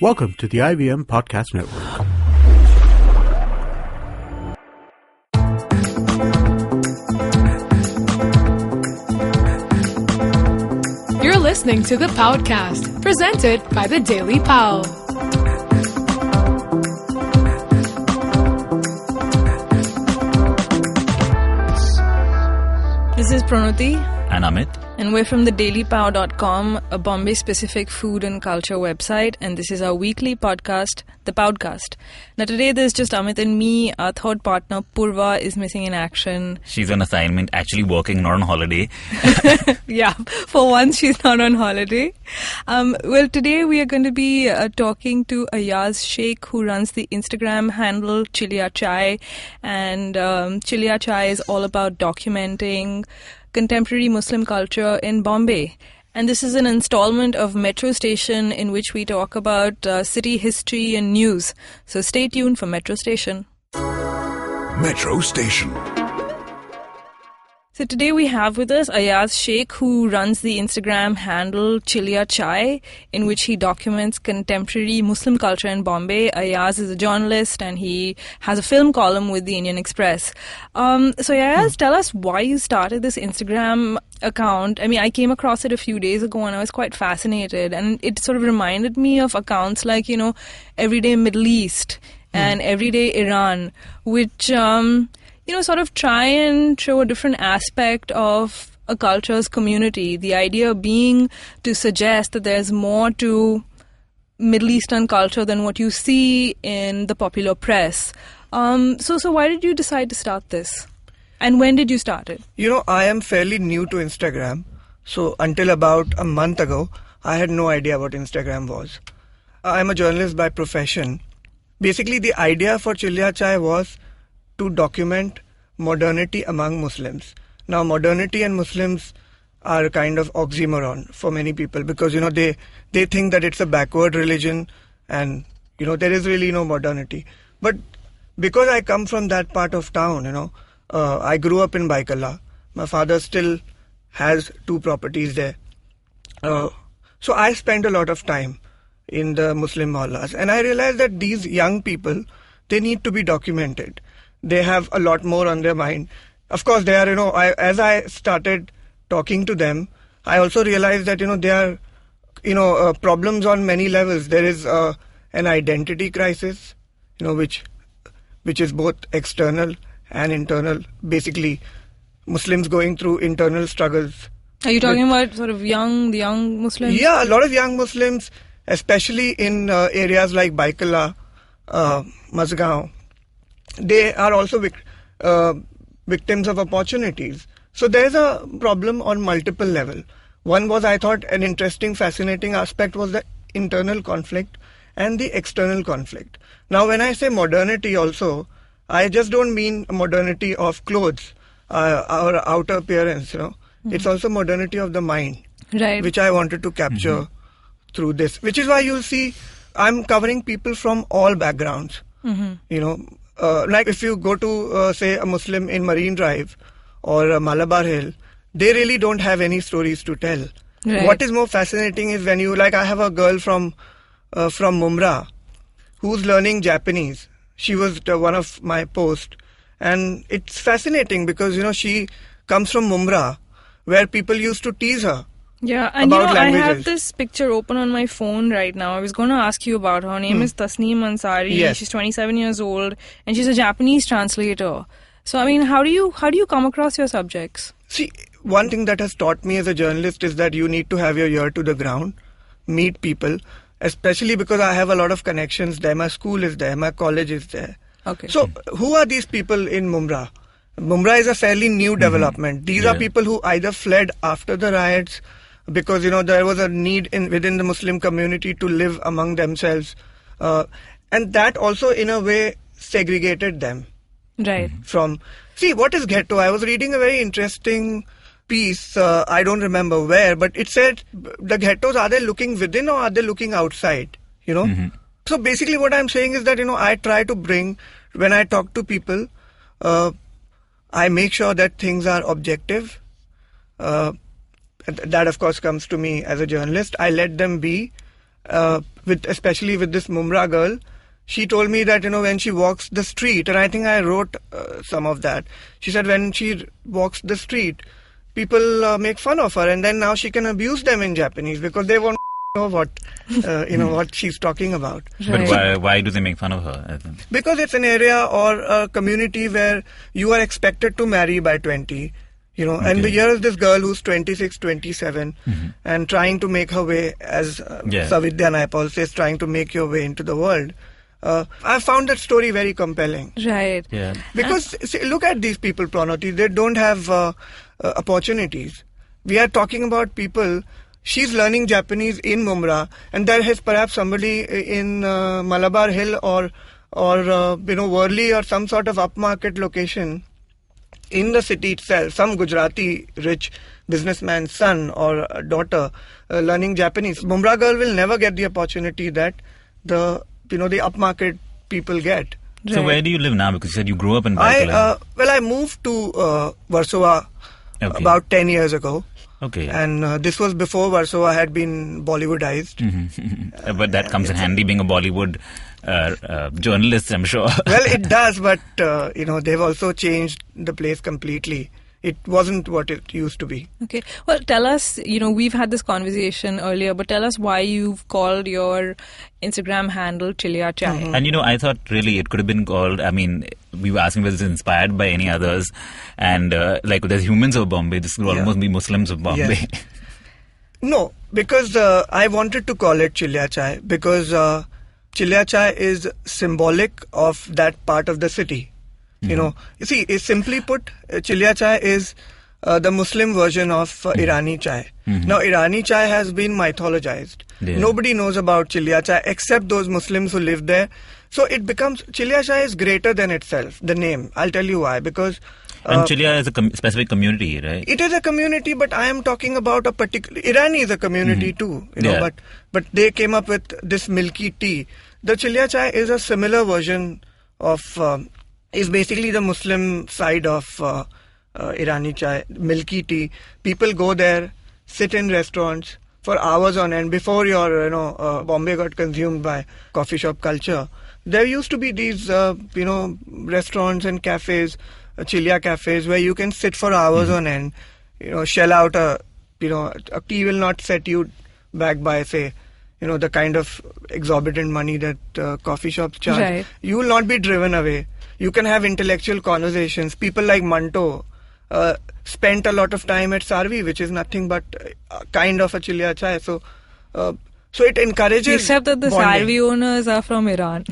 Welcome to the IVM Podcast Network. You're listening to the Podcast, presented by the Daily Pal. This is Pranuti. And Amit. And we're from the dailypow.com, a Bombay-specific food and culture website. And this is our weekly podcast, The Podcast. Now today there's just Amit and me. Our third partner, Purva, is missing in action. She's on assignment, actually working, not on holiday. Yeah, for once she's not on holiday. Well, today we are going to be talking to Ayaz Sheikh, who runs the Instagram handle Chilia Chai. And Chilia Chai is all about documenting contemporary Muslim culture in Bombay. And this is an installment of Metro Station in which we talk about city history and news. So stay tuned for Metro Station. Metro Station. So today we have with us Ayaz Sheikh, who runs the Instagram handle Chilia Chai, in which he documents contemporary Muslim culture in Bombay. Ayaz is a journalist and he has a film column with the Indian Express. So Ayaz, tell us why you started this Instagram account. I mean, I came across it a few days ago and I was quite fascinated. And it sort of reminded me of accounts like, Everyday Middle East and Everyday Iran, which sort of try and show a different aspect of a culture's community. The idea being to suggest that there's more to Middle Eastern culture than what you see in the popular press. So why did you decide to start this? And when did you start it? I am fairly new to Instagram. So until about a month ago, I had no idea what Instagram was. I'm a journalist by profession. Basically, the idea for Chilia Chai was to document modernity among Muslims. Now, modernity and Muslims are kind of oxymoron for many people because, they think that it's a backward religion and, there is really no modernity. But because I come from that part of town, I grew up in Baikalla. My father still has 2 properties there. So I spent a lot of time in the Muslim mohallas. And I realized that these young people, they need to be documented. They have a lot more on their mind. Of course, they are, as I started talking to them, I also realized that, there are, problems on many levels. There is an identity crisis, which is both external and internal. Basically, Muslims going through internal struggles. Are you talking about sort of the young Muslims? Yeah, a lot of young Muslims, especially in areas like Baikalla, Mazgaon. They are also victims of opportunities. So there's a problem on multiple levels. One was, I thought, an interesting, fascinating aspect was the internal conflict and the external conflict. Now, when I say modernity also, I just don't mean modernity of clothes or outer appearance, It's also modernity of the mind, right, which I wanted to capture through this. Which is why you'll see I'm covering people from all backgrounds, like if you go to, say, a Muslim in Marine Drive or Malabar Hill, they really don't have any stories to tell. Right. What is more fascinating is when I have a girl from Mumra who's learning Japanese. She was one of my posts. And it's fascinating because, she comes from Mumra where people used to tease her. Yeah, and I have this picture open on my phone right now. I was going to ask you about her. Her name is Tasneem Ansari. Yes. She's 27 years old and she's a Japanese translator. So, I mean, how do you come across your subjects? See, one thing that has taught me as a journalist is that you need to have your ear to the ground, meet people, especially because I have a lot of connections there. My school is there, my college is there. Okay. So, who are these people in Mumra? Mumra is a fairly new development. These are people who either fled after the riots because, there was a need within the Muslim community to live among themselves. And that also, in a way, segregated them. Right. See, what is ghetto? I was reading a very interesting piece, I don't remember where, but it said the ghettos, are they looking within or are they looking outside? So basically what I'm saying is that, I try to bring, when I talk to people, I make sure that things are objective. That of course comes to me as a journalist. I let them be. especially with this Mumra girl. She told me that, when she walks the street, and I think I wrote some of that. She said when she walks the street, people make fun of her, and then now she can abuse them in Japanese because they won't know what, what she's talking about. Right. But why do they make fun of her? Because it's an area or a community where you are expected to marry by 20. And here is this girl who's 26, 27 and trying to make her way, as Savidya Naipaul says, trying to make your way into the world. I found that story very compelling. Right. Yeah. Because look at these people, Pranati, they don't have opportunities. We are talking about people. She's learning Japanese in Mumra, and there is perhaps somebody in Malabar Hill or Worli or some sort of upmarket location in the city itself, some Gujarati rich businessman's son or daughter learning Japanese. Mumra girl will never get the opportunity that the upmarket people get. Right. So where do you live now? Because you said you grew up in Baikal. I moved to Warsaw about 10 years ago. Okay. And this was before Warsaw had been Bollywoodized. But that comes in handy being a Bollywood journalist, I'm sure. Well, it does, but they've also changed the place completely. It wasn't what it used to be. Okay. Well, tell us, we've had this conversation earlier, but tell us why you've called your Instagram handle Chilya Chai. And I thought really it could have been called, we were asking whether it's inspired by any others. And there's humans of Bombay, this could almost be Muslims of Bombay. Yeah. No, because I wanted to call it Chilya Chai because Chilya Chai is symbolic of that part of the city. You see, simply put, Chilya Chai is the Muslim version of Irani Chai. Now, Irani Chai has been mythologized. Yeah. Nobody knows about Chilya Chai except those Muslims who live there. So it becomes, Chilya Chai is greater than itself, the name. I'll tell you why. Because and Chilya is a specific community, right? It is a community, but I am talking about a particular... Irani is a community too, but they came up with this milky tea. The Chilya Chai is a similar version of... is basically the Muslim side of Irani Chai, milky tea. People go there, sit in restaurants for hours on end before Bombay got consumed by coffee shop culture. There used to be these, restaurants and cafes, Chilya cafes, where you can sit for hours on end, shell out a tea will not set you back by, say, the kind of exorbitant money that coffee shops charge. Right. You will not be driven away. You can have intellectual conversations. People like Manto spent a lot of time at Sarvi, which is nothing but kind of a Chilya Chai. So it encourages. Except that the bonding. Sarvi owners are from Iran.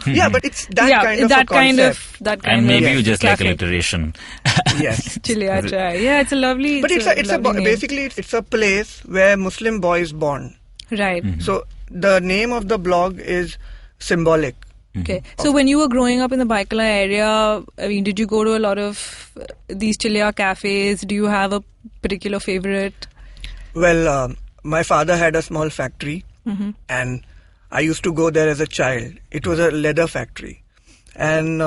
Yeah, but it's that kind of concept. And maybe you just cafe. like alliteration. Yes. Chilya Chai. Yeah, it's a lovely. But basically it's a place where Muslim boys born. Right. So the name of the blog is symbolic. Okay. So when you were growing up in the Baikala area, did you go to a lot of these Chilya cafes? Do you have a particular favorite? Well, my father had a small factory and I used to go there as a child. It was a leather factory. And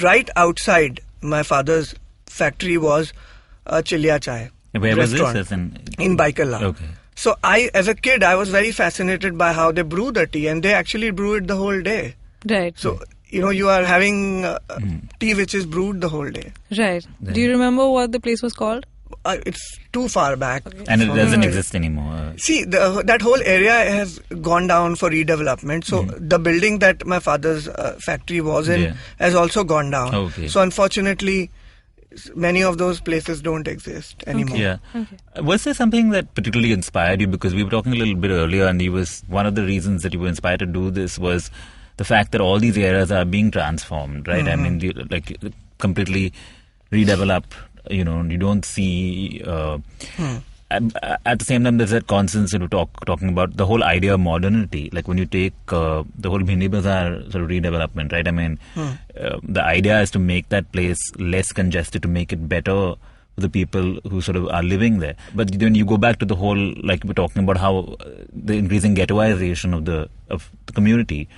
right outside my father's factory was a Chilya Chai Where restaurant. was this? In Baikala. Okay. So as a kid, I was very fascinated by how they brew the tea, and they actually brew it the whole day. Right. So, you are having tea which is brewed the whole day. Right. Do you remember what the place was called? It's too far back. Okay. And it doesn't exist anymore. See, that whole area has gone down for redevelopment. So the building that my father's factory was in has also gone down. Okay. So unfortunately, many of those places don't exist anymore. Okay. Yeah. Okay. Was there something that particularly inspired you? Because we were talking a little bit earlier, and one of the reasons that you were inspired to do this was the fact that all these areas are being transformed, right? I mean, completely redeveloped. You don't see. At the same time, there's that constant sort of talking about the whole idea of modernity. Like when you take the whole Bhindi Bazaar sort of redevelopment, right? I mean, the idea is to make that place less congested, to make it better for the people who sort of are living there. But then you go back to the whole, like we're talking about how the increasing ghettoization of the community.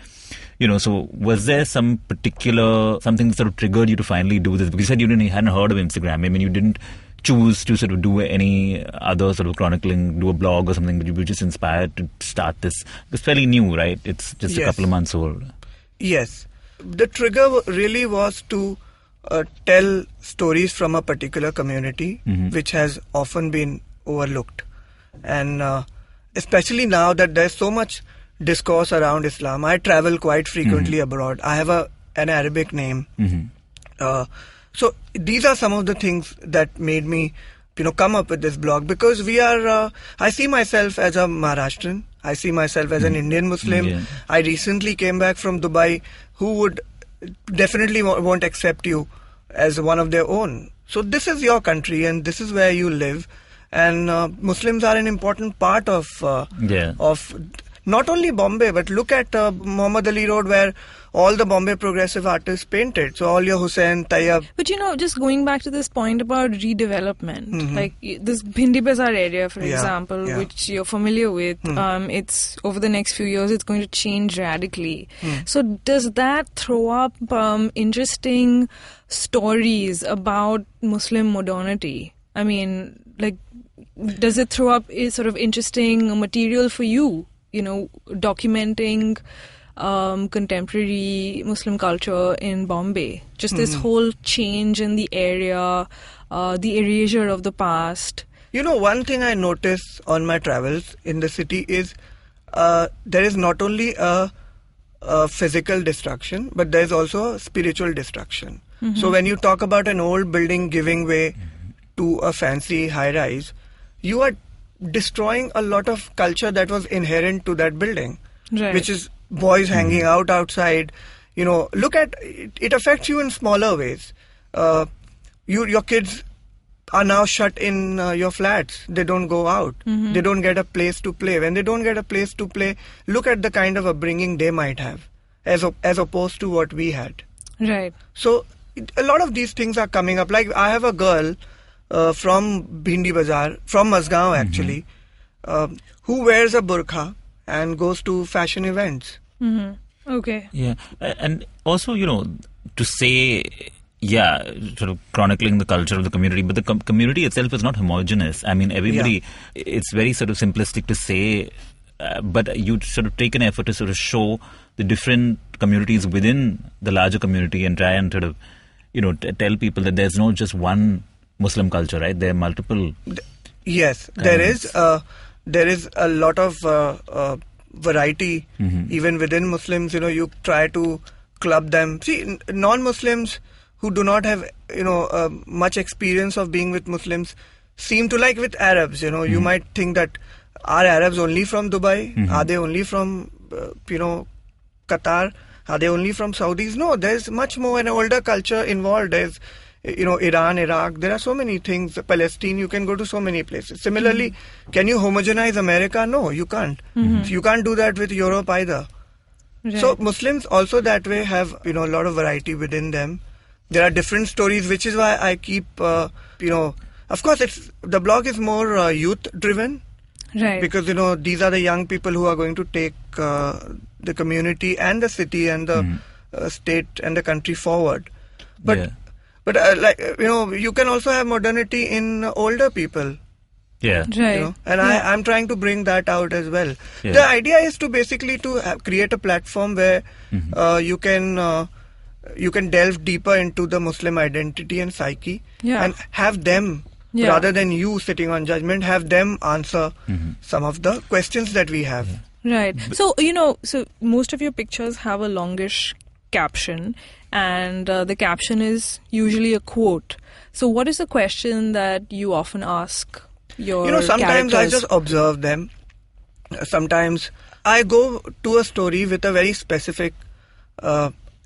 So was there something that sort of triggered you to finally do this? Because you said you hadn't heard of Instagram. I mean, you didn't choose to sort of do any other sort of chronicling, do a blog or something, but you were just inspired to start this? It's fairly new, right? It's just a couple of months old. Yes. The trigger really was to tell stories from a particular community, which has often been overlooked. And especially now that there's so much discourse around Islam. I travel quite frequently abroad. I have an Arabic name. So these are some of the things that made me, come up with this blog, because we are, I see myself as a Maharashtrian. I see myself as an Indian Muslim. Yeah. I recently came back from Dubai, who would definitely won't accept you as one of their own. So this is your country and this is where you live. And Muslims are an important part of not only Bombay, but look at Muhammad Ali Road, where all the Bombay progressive artists painted. So all your Hussain, Tayyab. But just going back to this point about redevelopment, like this Bhindi Bazaar area, for example, which you're familiar with, it's over the next few years, it's going to change radically. So does that throw up interesting stories about Muslim modernity? I mean, does it throw up sort of interesting material for you? Documenting contemporary Muslim culture in Bombay. Just this whole change in the area, the erasure of the past. One thing I notice on my travels in the city is there is not only a physical destruction, but there is also a spiritual destruction. So when you talk about an old building giving way to a fancy high-rise, you are destroying a lot of culture that was inherent to that building, which is boys hanging out outside. Look at it affects you in smaller ways. Your kids are now shut in your flats. They don't go out. They don't get a place to play. When they don't get a place to play, look at the kind of upbringing they might have as opposed to what we had. Right. So a lot of these things are coming up. Like I have a girl from Bhindi Bazaar, from Mazgaon actually, who wears a burqa and goes to fashion events. Okay. Yeah. And also, to say, sort of chronicling the culture of the community, but the community itself is not homogenous. I mean, everybody, it's very sort of simplistic to say, but you sort of take an effort to sort of show the different communities within the larger community and try and sort of, tell people that there's not just one Muslim culture, right? There are multiple. Yes, there is a lot of variety even within Muslims. You try to club them. See, non-Muslims who do not have much experience of being with Muslims seem to, like with Arabs. You might think that, are Arabs only from Dubai? Are they only from Qatar? Are they only from Saudis? No, there's much more, an older culture involved. There's Iran, Iraq, there are so many things. Palestine, you can go to so many places. Similarly, can you homogenize America? No, you can't. You can't do that with Europe either. Right. So Muslims also that way have, a lot of variety within them. There are different stories, which is why I keep, of course, the blog is more youth driven. Right. Because, these are the young people who are going to take the community and the city and the state and the country forward. But you can also have modernity in older people. Yeah. Right. And I'm trying to bring that out as well. Yeah. The idea is to basically create a platform where you can delve deeper into the Muslim identity and psyche and have them, rather than you sitting on judgment, have them answer some of the questions that we have. Right. So, so most of your pictures have a longish caption, and the caption is usually a quote. So what is the question that you often ask your sometimes characters? I just observe them. Sometimes I go to a story with a very specific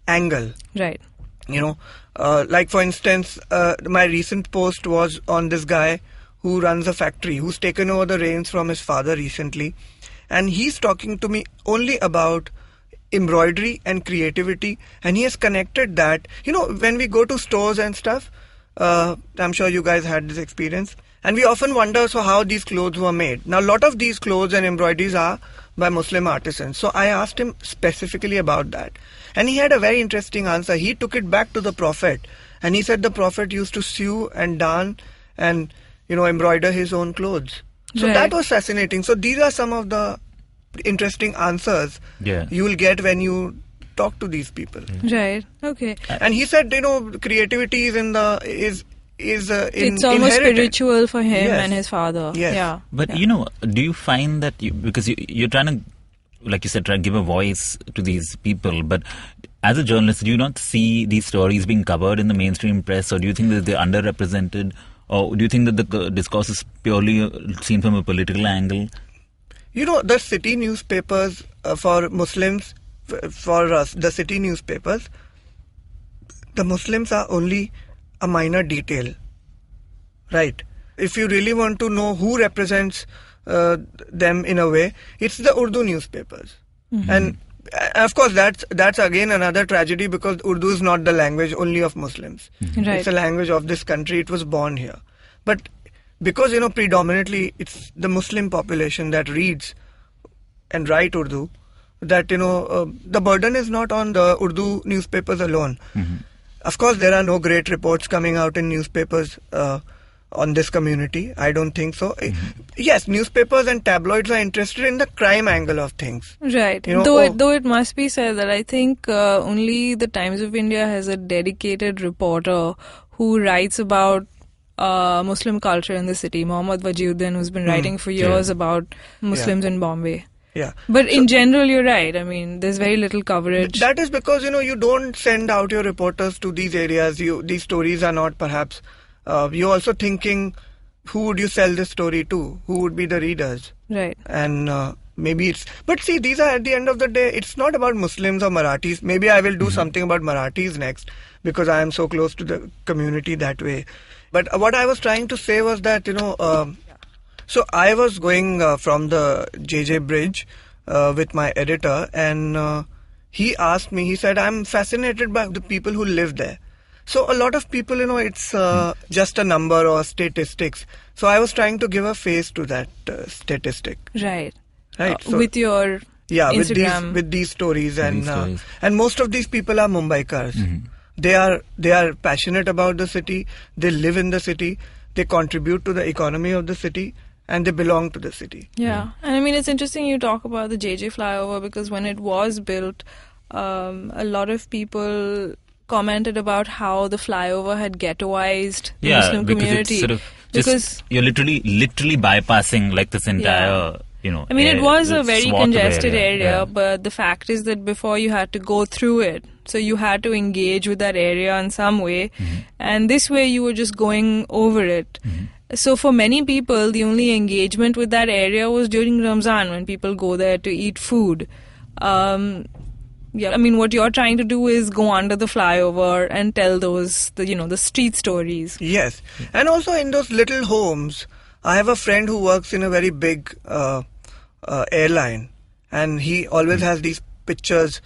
angle. Right. Like for instance, my recent post was on this guy who runs a factory, who's taken over the reins from his father recently. And he's talking to me only about embroidery and creativity, and he has connected that. When we go to stores and stuff, I'm sure you guys had this experience, and we often wonder how these clothes were made. Now, a lot of these clothes and embroideries are by Muslim artisans. So I asked him specifically about that, and he had a very interesting answer. He took it back to the Prophet, and he said the Prophet used to sew and darn and, embroider his own clothes. So Right. that was fascinating. So these are some of the interesting answers Yeah. you will get when you talk to these people. Right. Okay. And he said, creativity is It's almost inherited. spiritual for him Yes. and his father. Yes. Yeah. But do you find that because you're trying to, like you said, try to give a voice to these people, but as a journalist, do you not see these stories being covered in the mainstream press, or do you think that they're underrepresented, or do you think that the discourse is purely seen from a political angle? The city newspapers for Muslims, for us, the city newspapers, the Muslims are only a minor detail, right? If you really want to know who represents them in a way, it's the Urdu newspapers. And of course, that's again another tragedy, because Urdu is not the language only of Muslims. Right. It's a language of this country. It was born here. But because, predominantly it's the Muslim population that reads and write Urdu, that, the burden is not on the Urdu newspapers alone. Of course, there are no great reports coming out in newspapers on this community. I don't think so. Yes, newspapers and tabloids are interested in the crime angle of things. Right. Though it must be said that I think only the Times of India has a dedicated reporter who writes about Muslim culture in the city, Mohammad Wajiuddin, who's been writing for years about Muslims in Bombay. Yeah. But in general, you're right. I mean, there's very little coverage. That is because, you don't send out your reporters to these areas. These stories are not perhaps... you're also thinking, who would you sell this story to? Who would be the readers? Right. And maybe it's... But see, these are, at the end of the day, it's not about Muslims or Marathis. Maybe I will do something about Marathis next, because I am so close to the community that way. But what I was trying to say was that, so I was going from the JJ Bridge with my editor, and he asked me, he said, I'm fascinated by the people who live there. So a lot of people, it's just a number or statistics. So I was trying to give a face to that statistic. Right. Right. So, With your Instagram. with these stories, and stories. and most of these people are Mumbaikars. They are passionate about the city. They live in the city. They contribute to the economy of the city, and they belong to the city. Yeah. And I mean, it's interesting you talk about the JJ flyover, because when it was built, a lot of people commented about how the flyover had ghettoized the Muslim community. It's sort of just, you're literally bypassing like this entire, I mean, it was a very swath of congested area, yeah. but the fact is that before you had to go through it. So you had to engage with that area in some way. And this way you were just going over it. So for many people, the only engagement with that area was during Ramzan, when people go there to eat food. I mean, what you're trying to do is go under the flyover and tell the street stories. Yes. And also in those little homes, I have a friend who works in a very big airline, and he always has these pictures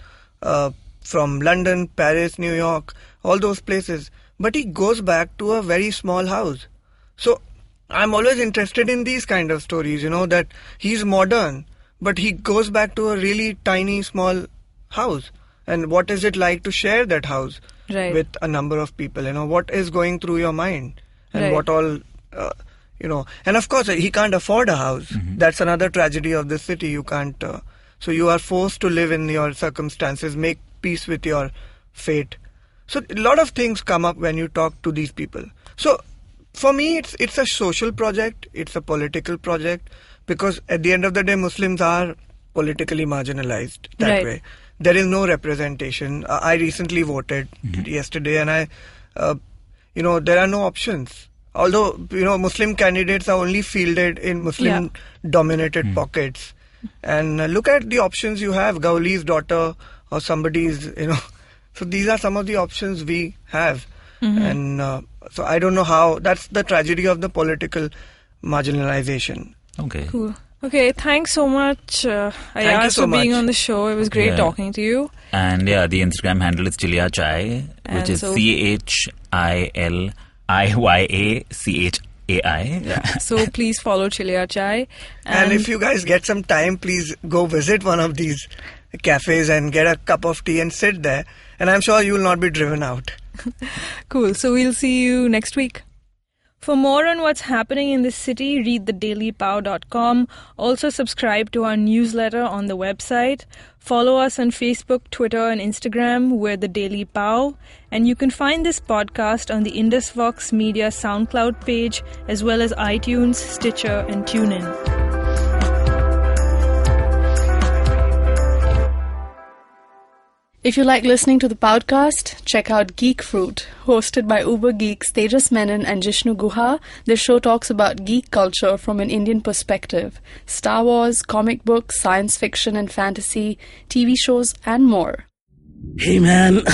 from London, Paris, New York, all those places. But he goes back to a very small house. So I'm always interested in these kind of stories, that he's modern, but he goes back to a really tiny, small house. And what is it like to share that house with a number of people? What is going through your mind? And what all... and of course he can't afford a house. That's another tragedy of the city. You can't, so you are forced to live in your circumstances, make peace with your fate. So a lot of things come up when you talk to these people. So for me, it's a social project, it's a political project, because at the end of the day, Muslims are politically marginalized that way. There is no representation. I recently voted yesterday, and there are no options. Although, Muslim candidates are only fielded in Muslim-dominated pockets. And look at the options you have, Gauli's daughter or somebody's, So these are some of the options we have. And so I don't know how, that's the tragedy of the political marginalization. Okay. Cool. Okay, thanks so much, Ayaz, so for being much. on the show. It was great talking to you. And the Instagram handle is Chilya Chai, which is CHILIYACHAI. Yeah. So please follow Chilya Chai. And if you guys get some time, please go visit one of these cafes and get a cup of tea and sit there. And I'm sure you will not be driven out. Cool. So we'll see you next week. For more on what's happening in this city, read thedailypow.com. Also subscribe to our newsletter on the website. Follow us on Facebook, Twitter, and Instagram. We're The Daily Pow. And you can find this podcast on the Indus Vox Media SoundCloud page, as well as iTunes, Stitcher, and TuneIn. If you like listening to the podcast, check out Geek Fruit. Hosted by Uber Geeks Tejas Menon and Jishnu Guha, this show talks about geek culture from an Indian perspective. Star Wars, comic books, science fiction and fantasy, TV shows, and more. Hey man,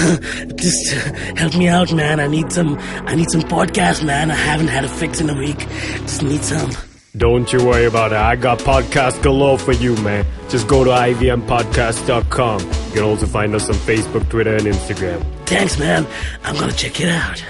just help me out, man. I need some podcasts, man. I haven't had a fix in a week. Just need some. Don't you worry about it. I got podcast galore for you, man. Just go to ivmpodcast.com. You can also find us on Facebook, Twitter, and Instagram. Thanks, man. I'm gonna check it out.